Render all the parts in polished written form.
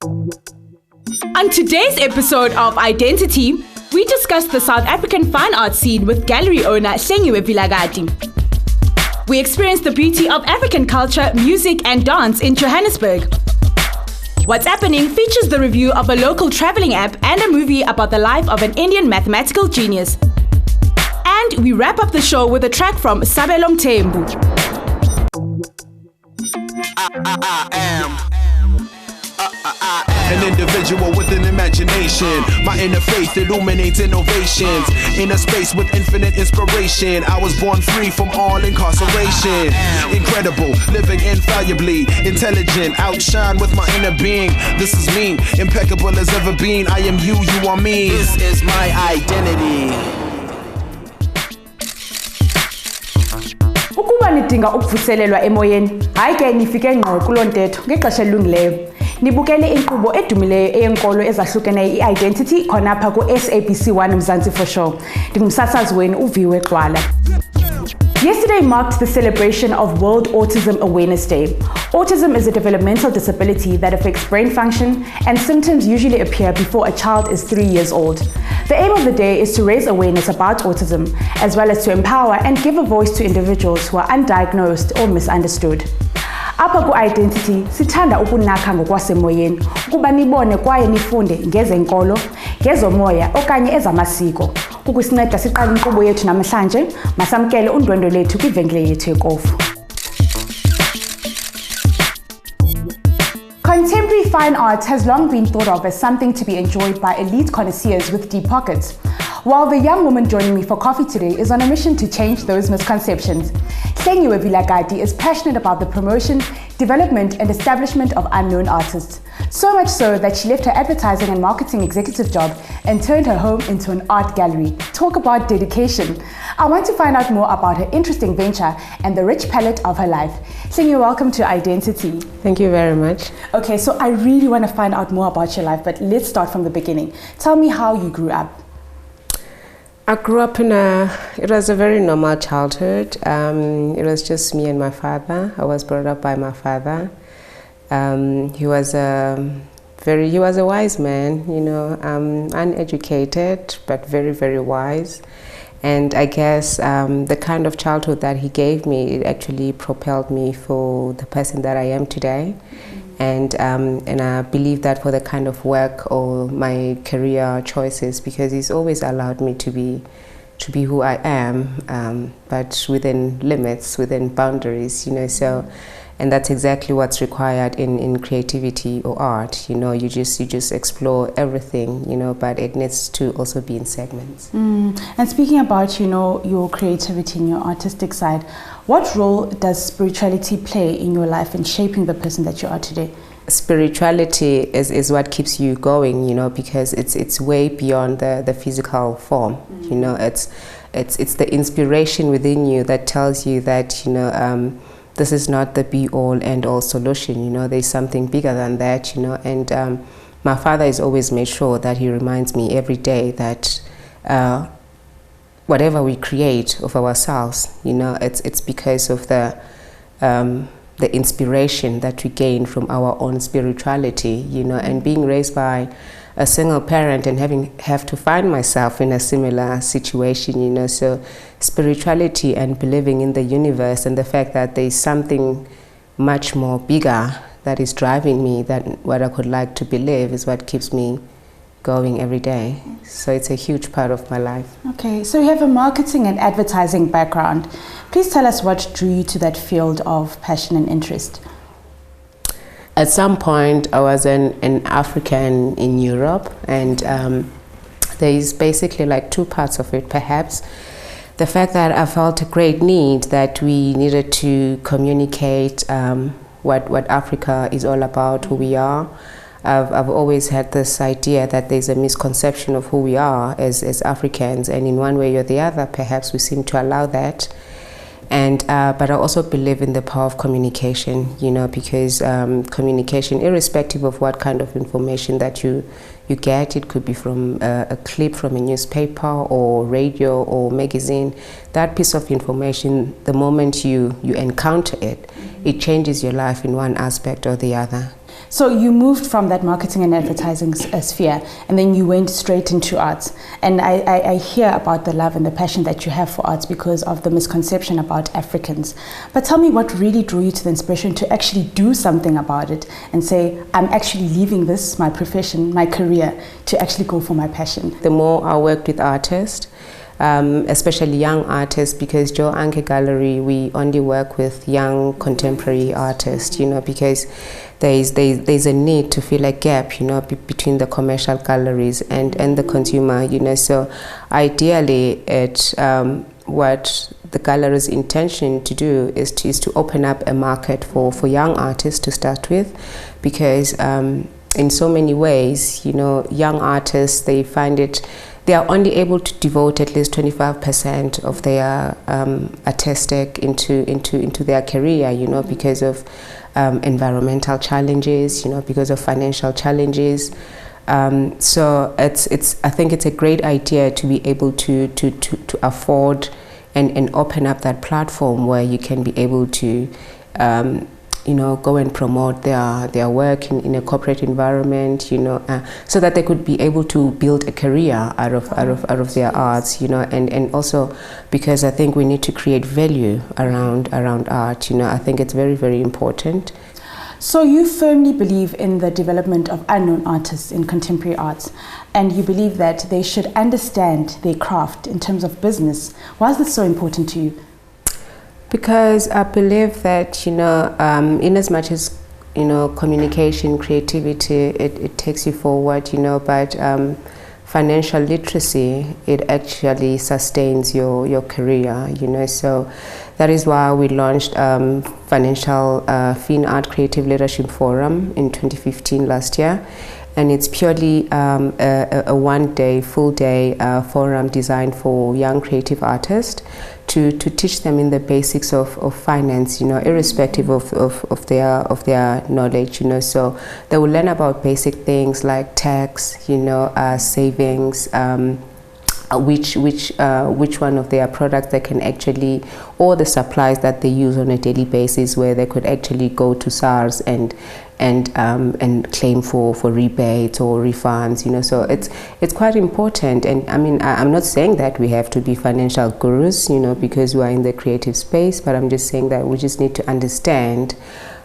On today's episode of Identity, we discuss the South African fine art scene with gallery owner Hlengiwe Vilakati. We experience the beauty of African culture, music and dance in Johannesburg. What's Appening features the review of a local traveling app and a movie about the life of an Indian mathematical genius. And we wrap up the show with a track from Sabelo Mthembu. I am an individual with an imagination. My inner faith illuminates innovations. In a space with infinite inspiration, I was born free from all incarceration. Incredible, living infallibly, intelligent, outshine with my inner being. This is me, impeccable as ever been. I am you, you are me. This is my identity. Ukuba nidinga ukuvuselelwa emoyeni, hayi ke nifike ngqo kulo ntetho ngexesha elungileyo. Nibukele inkqubo edumileyo eyenkolo ezahlukeneyo i-Identity khonapha ku-SABC 1 Mzansi for sure. Ndingumsasazi wenu uViwe Gxwala. Yesterday marked the celebration of World Autism Awareness Day. Autism is a developmental disability that affects brain function, and symptoms usually appear before a child is 3 years old. The aim of the day is to raise awareness about autism, as well as to empower and give a voice to individuals who are undiagnosed or misunderstood. Apha ku-Identity sithanda ukunakha ngokwasemoyeni ukuba nibone kwaye nifunde ngezenkolo, ngezomoya okanye ezamasiko. Ukusinceda siqale inkqubo yethu namhlanje, masamkele undwendwe lethu kwivenkile yethu yekofu. Contemporary fine art has long been thought of as something to be enjoyed by elite connoisseurs with deep pockets. While the young woman joining me for coffee today is on a mission to change those misconceptions, Hlengiwe Vilakati is passionate about the promotion, development and establishment of unknown artists. So much so that she left her advertising and marketing executive job and turned her home into an art gallery. Talk about dedication. I want to find out more about her interesting venture and the rich palette of her life. Hlengiwe, welcome to Identity. Thank you very much. Okay, so I really want to find out more about your life, but let's start from the beginning. Tell me how you grew up. I grew up it was a very normal childhood. It was just me and my father. I was brought up by my father. He was a wise man, you know, uneducated, but very, very wise. And I guess the kind of childhood that he gave me, it actually propelled me for the person that I am today. And I believe that for the kind of work or my career choices, because he's always allowed me to be who I am, but within limits, within boundaries, you know. So, and that's exactly what's required in creativity or art. You know, you just explore everything, you know, but it needs to also be in segments. And speaking about, you know, your creativity and your artistic side, what role does spirituality play in your life in shaping the person that you are today? Spirituality is what keeps you going, you know, because it's way beyond the physical form. You know, it's the inspiration within you that tells you that, you know, this is not the be-all, end-all solution. You know, there's something bigger than that. You know, and my father has always made sure that he reminds me every day that whatever we create of ourselves, you know, it's because of the inspiration that we gain from our own spirituality, you know. And being raised by a single parent and have to find myself in a similar situation, you know. So spirituality and believing in the universe and the fact that there's something much more bigger that is driving me than what I could like to believe is what keeps me going every day. So it's a huge part of my life. Okay, so you have a marketing and advertising background. Please tell us what drew you to that field of passion and interest. At some point, I was an African in Europe, and there is basically like two parts of it, perhaps. The fact that I felt a great need that we needed to communicate what Africa is all about, who we are. I've always had this idea that there's a misconception of who we are as Africans, and in one way or the other, perhaps we seem to allow that. And but I also believe in the power of communication, you know, because communication, irrespective of what kind of information that you get, it could be from a clip from a newspaper or radio or magazine. That piece of information, the moment you encounter it, it changes your life in one aspect or the other. So you moved from that marketing and advertising sphere, and then you went straight into arts. And I hear about the love and the passion that you have for arts because of the misconception about Africans. But tell me what really drew you to the inspiration to actually do something about it and say, I'm actually leaving this, my profession, my career, to actually go for my passion. The more I worked with artists, especially young artists, because Joe Anke Gallery, we only work with young contemporary artists, because there's a need to fill a gap, between the commercial galleries and the consumer, So ideally, what the gallery's intention to do is to open up a market for young artists to start with, because in so many ways, young artists, they find it. They are only able to devote at least 25% of their artistic into their career, because of environmental challenges, because of financial challenges. So I think it's a great idea to be able to afford and open up that platform where you can be able to go and promote their work in a corporate environment, so that they could be able to build a career out of their arts, and also because I think we need to create value around art, I think it's very, very important. So you firmly believe in the development of unknown artists in contemporary arts, and you believe that they should understand their craft in terms of business. Why is this so important to you? Because I believe that, in as much as, communication, creativity, it takes you forward, but financial literacy, it actually sustains your career, So that is why we launched Financial Fin Art Creative Leadership Forum in 2015 last year. And it's purely a one-day, full-day forum designed for young creative artists to teach them in the basics of finance, irrespective of their knowledge, So they will learn about basic things like tax, savings, which one of their products they can actually, or the supplies that they use on a daily basis, where they could actually go to SARS and claim for rebates or refunds, So it's quite important. And I mean, I'm not saying that we have to be financial gurus, because we are in the creative space, but I'm just saying that we just need to understand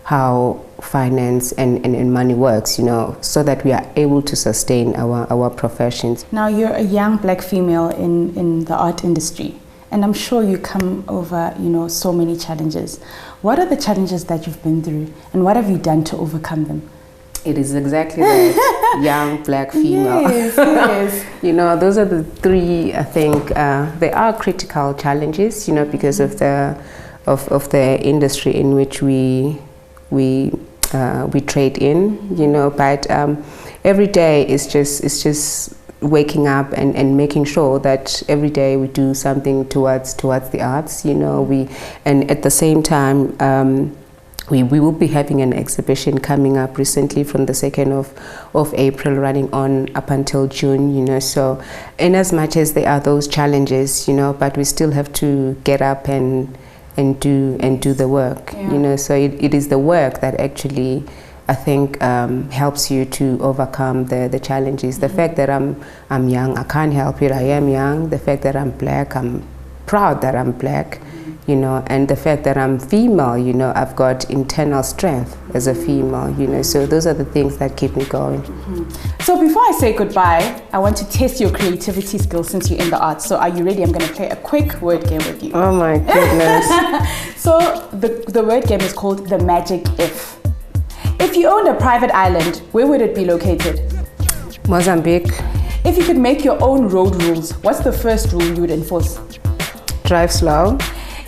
how finance and money works, so that we are able to sustain our professions. Now, you're a young black female in the art industry, and I'm sure you come over, so many challenges. What are the challenges that you've been through, and what have you done to overcome them? It is exactly that, young black female. Yes. Those are the three, I think, they are critical challenges, because of the industry in which we trade in, but every day is just waking up and making sure that every day we do something towards the arts, and at the same time we will be having an exhibition coming up recently from the 2nd of April, running on up until June, so in as much as there are those challenges, but we still have to get up and do the work, so it is the work that actually, I think, helps you to overcome the challenges. The fact that I'm young, I can't help it, I am young. The fact that I'm black, I'm proud that I'm black, and the fact that I'm female, I've got internal strength as a female, so those are the things that keep me going. So before I say goodbye, I want to test your creativity skills since you're in the arts. So are you ready? I'm going to play a quick word game with you. Oh my goodness. So the word game is called the magic if. If you owned a private island, where would it be located? Mozambique. If you could make your own road rules, what's the first rule you would enforce? Drive slow.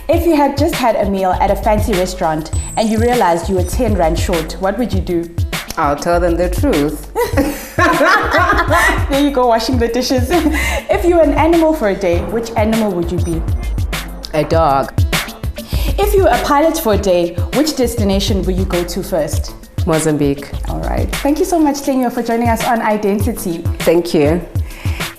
If you had just had a meal at a fancy restaurant and you realized you were 10 rand short, what would you do? I'll tell them the truth. There you go, washing the dishes. If you were an animal for a day, which animal would you be? A dog. If you were a pilot for a day, which destination will you go to first? Mozambique. All right. Thank you so much, Hlengiwe, for joining us on i-Dentity. Thank you.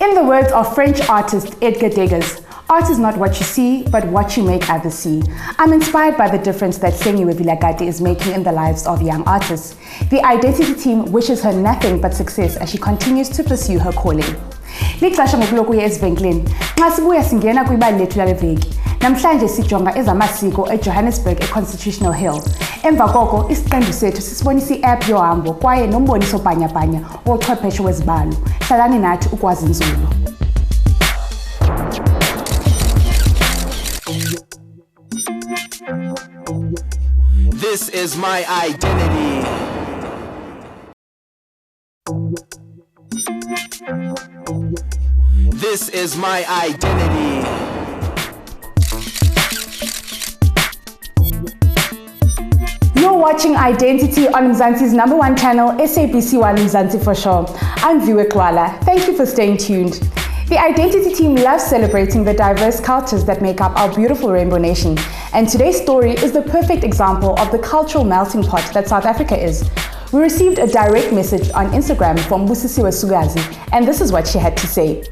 In the words of French artist Edgar Degas, Art is not what you see, but what you make others see. I'm inspired by the difference that Hlengiwe Vilakati is making in the lives of young artists. The i-Dentity team wishes her nothing but success as she continues to pursue her calling. Lixasha ngokuloku ye-esivenkileni, nxa sibuya singena kwibali lethu lale veki. Namhlanje sijonga ezamasiko eJohannesburg eConstitutional Hill. Emva koko isiqendu sethu sisibonisa i-app yohambo kwaye nomboniso bhanyabhanya wochwepheshe wezibalo. Hlalani nathi ukwazi nzulu. This is my identity. This is my identity. You're watching i-Dentity on Mzansi's #1 channel, SABC 1 Mzansi for sure. I'm Viwe Gxwala. Thank you for staying tuned. The i-Dentity team loves celebrating the diverse cultures that make up our beautiful rainbow nation. And today's story is the perfect example of the cultural melting pot that South Africa is. We received a direct message on Instagram from Busisiwe Sugazi, and this is what she had to say.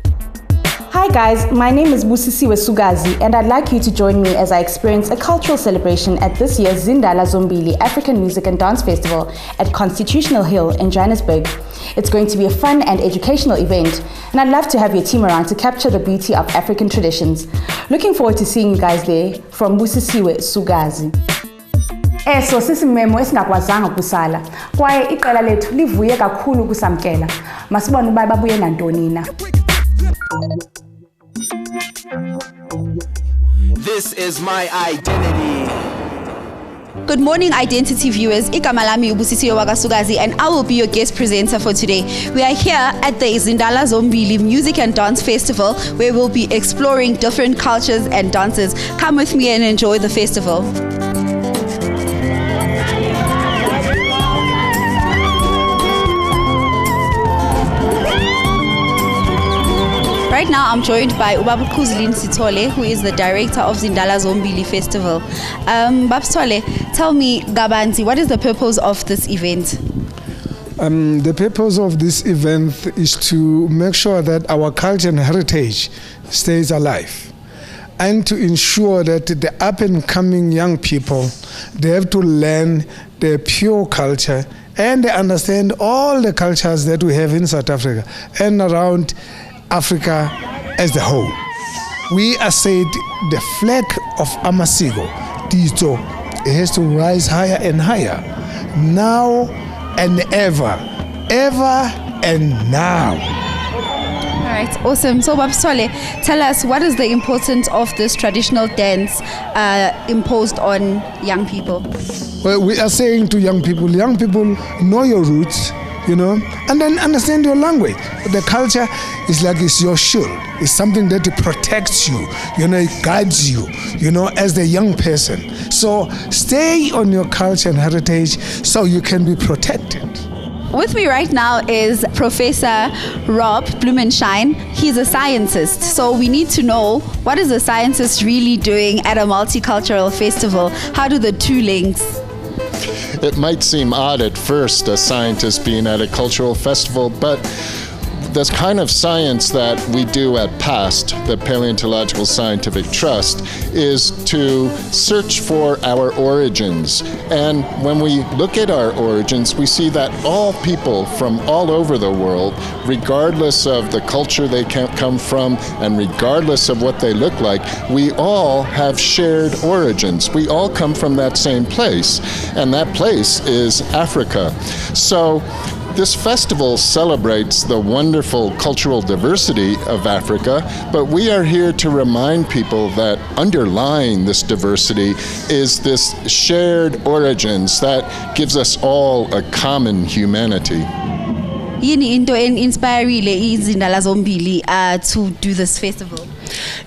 Hi guys, my name is Busisiwe Sugazi, and I'd like you to join me as I experience a cultural celebration at this year's Zindala Zombili African Music and Dance Festival at Constitutional Hill in Johannesburg. It's going to be a fun and educational event, and I'd love to have your team around to capture the beauty of African traditions. Looking forward to seeing you guys there. From Busisiwe Sugazi. So sisimemo esingakwazanga ukusala kwaye iqela lethu livuye kakhulu ukusamkela. Masibone uba babuye nantoni na. This is my identity. Good morning, i-Dentity viewers. Igama lami uBusisiwe Sugazi, and I will be your guest presenter for today. We are here at the Zindala Zombili Music and Dance Festival, where we'll be exploring different cultures and dances. Come with me and enjoy the festival. Right now, I'm joined by Ubaba Kuzlin Sitole, who is the director of Zindala Zombili Festival. Babsitole, tell me, Gabanzi, what is the purpose of this event? The purpose of this event is to make sure that our culture and heritage stays alive, and to ensure that the up-and-coming young people, they have to learn the pure culture and they understand all the cultures that we have in South Africa and around Africa as a whole. We are said the flag of Amasiko, Tito, it has to rise higher and higher, now and ever, ever and now. All right, awesome. So Babsitole, tell us, what is the importance of this traditional dance imposed on young people? Well, we are saying to young people, know your roots, you know, and then understand your language. The culture is like it's your shield. It's something that it protects you, you know, it guides you, you know, as the young person. So stay on your culture and heritage so you can be protected. With me right now is Professor Rob Blumenshine. He's a scientist, so we need to know, what is a scientist really doing at a multicultural festival? How do the two links? It might seem odd at first, a scientist being at a cultural festival, but the kind of science that we do at PAST, the Paleontological Scientific Trust, is to search for our origins. And when we look at our origins, we see that all people from all over the world, regardless of the culture they come from and regardless of what they look like, we all have shared origins. We all come from that same place, and that place is Africa. So this festival celebrates the wonderful cultural diversity of Africa, but we are here to remind people that underlying this diversity is this shared origins that gives us all a common humanity. Yini into inspirile iZindala Zombili to do this festival?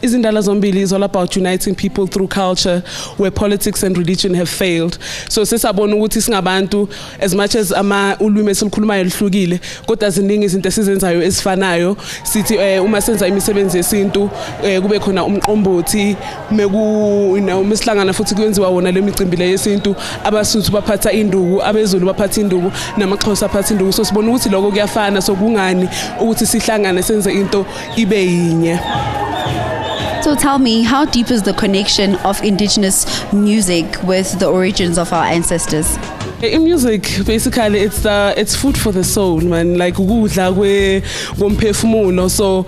Zindala Zombili is all about uniting people through culture where politics and religion have failed. So sesabona ukuthi singabantu, as much as ulwimi esilukhulumayo luhlukile, kodwa ziningi izinto esizenzayo ezifanayo. Sithi uma senza imisebenzi yesintu kube khona umqombothi, mesihlangana futhi kuyenziwa wona le micimbi le yesintu, abasuthu baphatha induku, abeZulu baphatha induku, namaXhosa aphatha induku. So sibona ukuthi lokho kuyafana, so kungani ukuthi sihlangane senze into ibe yinye. So tell me, how deep is the connection of indigenous music with the origins of our ancestors? In music, basically, it's food for the soul, man. Like ukudla komphefumulo. So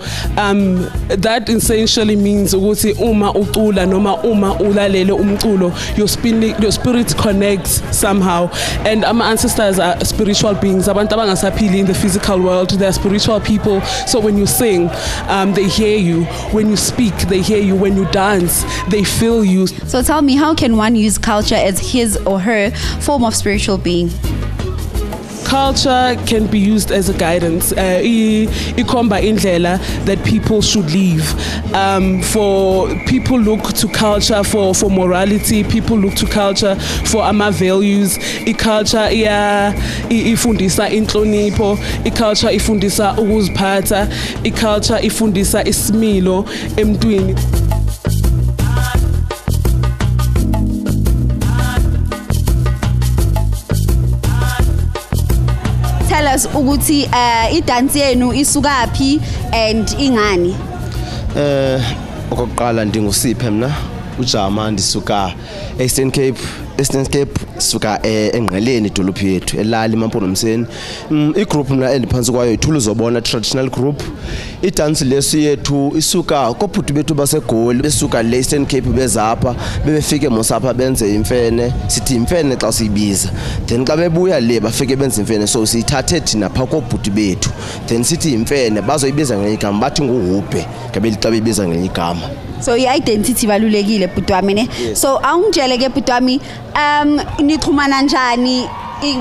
that essentially means ukuthi uma ucula noma uma ulalele umculo, your spirit connects somehow. And our ancestors are spiritual beings. Abantu abangasaphili in the physical world, they are spiritual people. So when you sing, they hear you. When you speak, they hear you. When you dance, they feel you. So tell me, how can one use culture as his or her form of spiritual being? Culture can be used as a guidance. Ikhomba indlela that people should live. For people look to culture for morality. People look to culture for ama values. Culture ifundisa inhlonipho. Culture ifundisa ukuziphatha. Culture ifundisa isimilo emntwini. Tell us ukuthi i-dance yenu isukaphi and ingani? Okokuqala ndingusiphe mina uJama ndisuka Eastern Cape suka engqeleni idolophu yethu elali eMampondomiseni. Igroup mina endiphansi kwayo ithulu zobona traditional group. I-dance lesi yethu isuka kophuti bethu baseGoli besuka le Eastern Cape bezapha bebefike mosapha benze imfene sithi imfene xa siyibiza, then xa bebuya le bafike benze imfene so siyithathe thina pha kophuti bethu, then sithi imfene bazoyibiza ngenye igama bathi nguhubhe ngabeli xa bebiza ngenye igama. So i-identity balulekile bhuti wami ne. So awungitshele ke bhuti wami nixhumana njani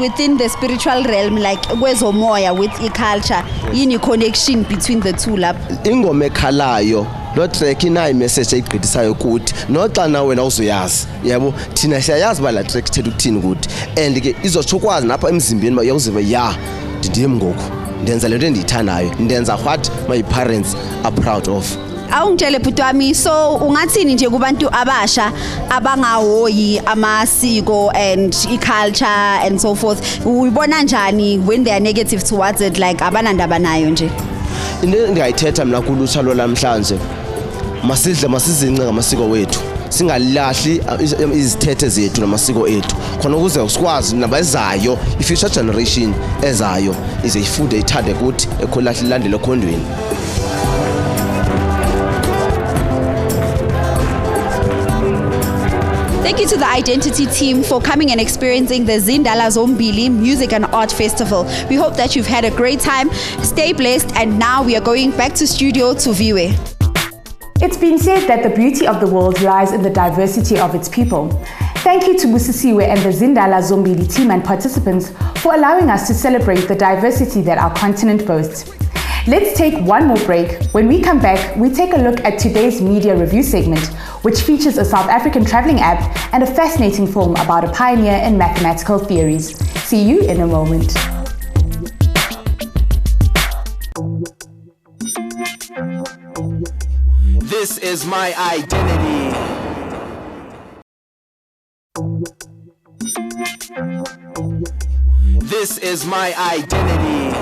within the spiritual realm, like kwezomoya with i-culture, yini connection between the two lapha? Ingoma ekhalayo lo track inayo message ayigqithisayo ukuthi noxa na wena uzoyazi, yabo thina siyayazi ba la track ithetha ukuthini ukuthi, and ke izochukwazi napha emzimbeni bayoziva ya ndindim ngoku ndenza lento endiyithandayo, ndenza what my parents are proud of. Awungitshele bhuti wami, so ungathini nje kubantu abasha abangahoyi amasiko and i-culture and so forth, uyibona njani when they are negative towards it, like abanandaba nayo nje? Into endingayithetha mina kulutsha lwanamhlanje, masizince ngamasiko wethu, singalahli izithethe zethu namasiko ethu khona ukuze sikwazi nabazayo i-future generation ezayo ize ifunde ithande ukuthi ekholahli ilandele ekhondweni. Thank you to the Identity team for coming and experiencing the Zindala Zombili Music and Art Festival. We hope that you've had a great time. Stay blessed, and now we are going back to studio to Viwe. It's been said that the beauty of the world lies in the diversity of its people. Thank you to Busisiwe and the Zindala Zombili team and participants for allowing us to celebrate the diversity that our continent boasts. Let's take one more break. When we come back, we take a look at today's media review segment, which features a South African traveling app and a fascinating film about a pioneer in mathematical theories. See you in a moment. This is my identity. This is my identity.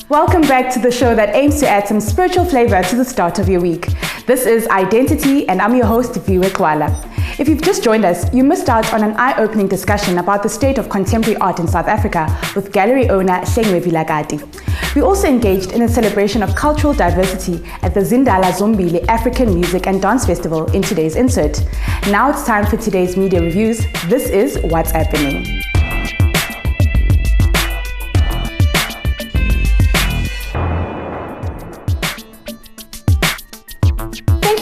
Welcome back to the show that aims to add some spiritual flavor to the start of your week. This is Identity, and I'm your host, Viwe Gxwala. If you've just joined us, you missed out on an eye-opening discussion about the state of contemporary art in South Africa with gallery owner Hlengiwe Vilakati. We also engaged in a celebration of cultural diversity at the Zindala Zombili African Music and Dance Festival in today's insert. Now it's time for today's media reviews. This is What's Happening.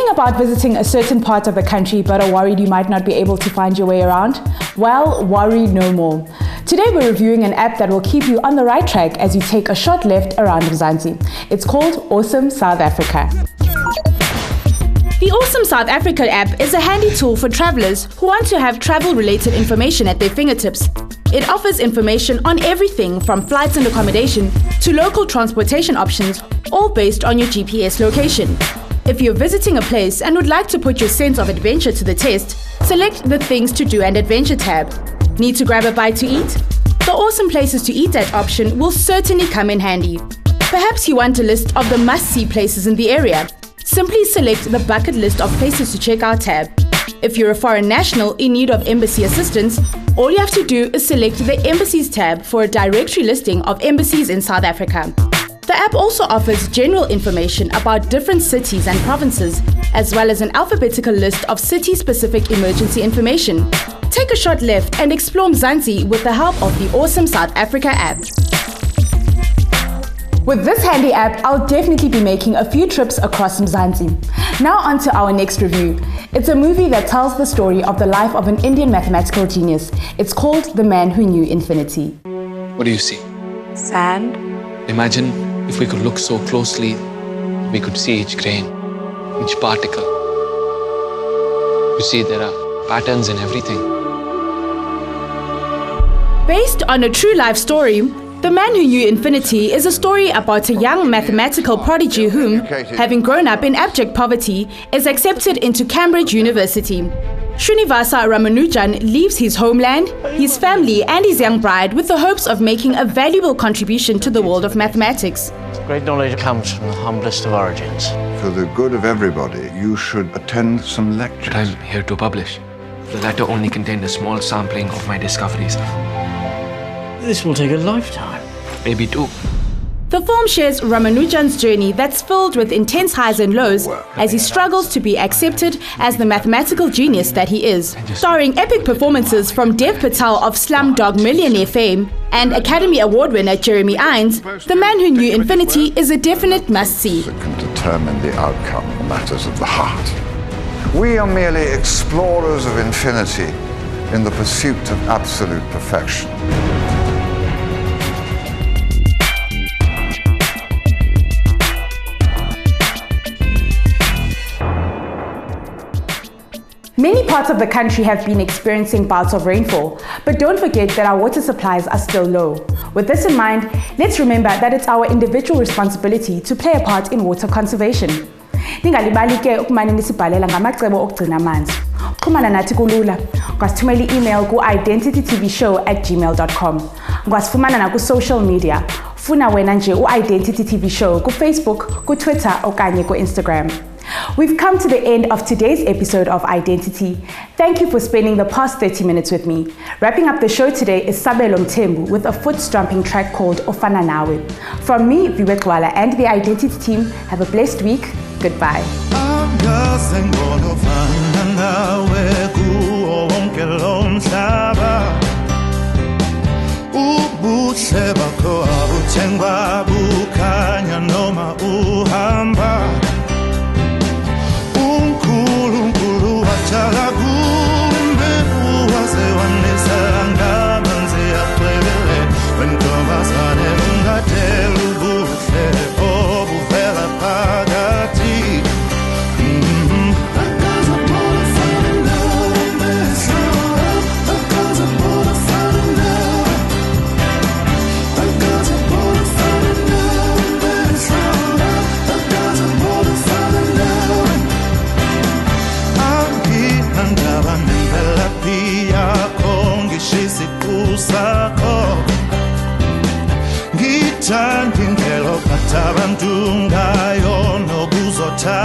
About visiting a certain part of the country but are worried you might not be able to find your way around? Well, worry no more. Today we're reviewing an app that will keep you on the right track as you take a short left around Mzansi. It's called Awesome South Africa. The Awesome South Africa app is a handy tool for travelers who want to have travel-related information at their fingertips. It offers information on everything from flights and accommodation to local transportation options, all based on your GPS location. If you're visiting a place and would like to put your sense of adventure to the test, select the Things to Do and Adventure tab. Need to grab a bite to eat? The Awesome Places to Eat at option will certainly come in handy. Perhaps you want a list of the must-see places in the area. simply select the bucket list of places to check out tab. If you're a foreign national in need of embassy assistance, all you have to do is select the Embassies tab for a directory listing of embassies in South Africa. The app also offers general information about different cities and provinces, as well as an alphabetical list of city-specific emergency information. Take a short left and explore Mzansi with the help of the awesome South Africa app. With this handy app, I'll definitely be making a few trips across Mzansi. Now on to our next review. It's a movie that tells the story of the life of an Indian mathematical genius. It's called The Man Who Knew Infinity. What do you see? Sand. Imagine if we could look so closely, we could see each grain, each particle. You see, there are patterns in everything. Based on a true life story, The Man Who Knew Infinity is a story about a young mathematical prodigy whom, having grown up in abject poverty, is accepted into Cambridge University. Srinivasa Ramanujan leaves his homeland, his family and his young bride with the hopes of making a valuable contribution to the world of mathematics. Great knowledge comes from the humblest of origins. For the good of everybody, you should attend some lectures. But I'm here to publish. The letter only contained a small sampling of my discoveries. This will take a lifetime. Maybe two. The film shares Ramanujan's journey that's filled with intense highs and lows as he struggles to be accepted as the mathematical genius that he is. Starring epic performances from Dev Patel of Slumdog Millionaire fame and Academy Award winner Jeremy Irons, The Man Who Knew Infinity is a definite must-see. That can determine the outcome of matters of the heart. We are merely explorers of infinity in the pursuit of absolute perfection. Many parts of the country have been experiencing bouts of rainfall, but don't forget that our water supplies are still low. With this in mind, let's remember that it's our individual responsibility to play a part in water conservation. Ningalibali ke ukumane nisibhalela ngamacebo okugcina amanzi. Xhumana nathi kulula. Ungasithumela i-email ku-identitytvshow@gmail.com. Ungasifumana na ku-social media. Funa wena nje u-Identity TV Show ku-Facebook, ku-Twitter okanye ku-Instagram. We've come to the end of today's episode of Identity. Thank you for spending the past 30 minutes with me. Wrapping up the show today is Sabelo Mthembu with a foot-stomping track called Ofana Nawe. From me, Viwe Gxwala, and the Identity team, have a blessed week. Goodbye. Ngithanda indlela ophatha abantu ngayo nokuzotha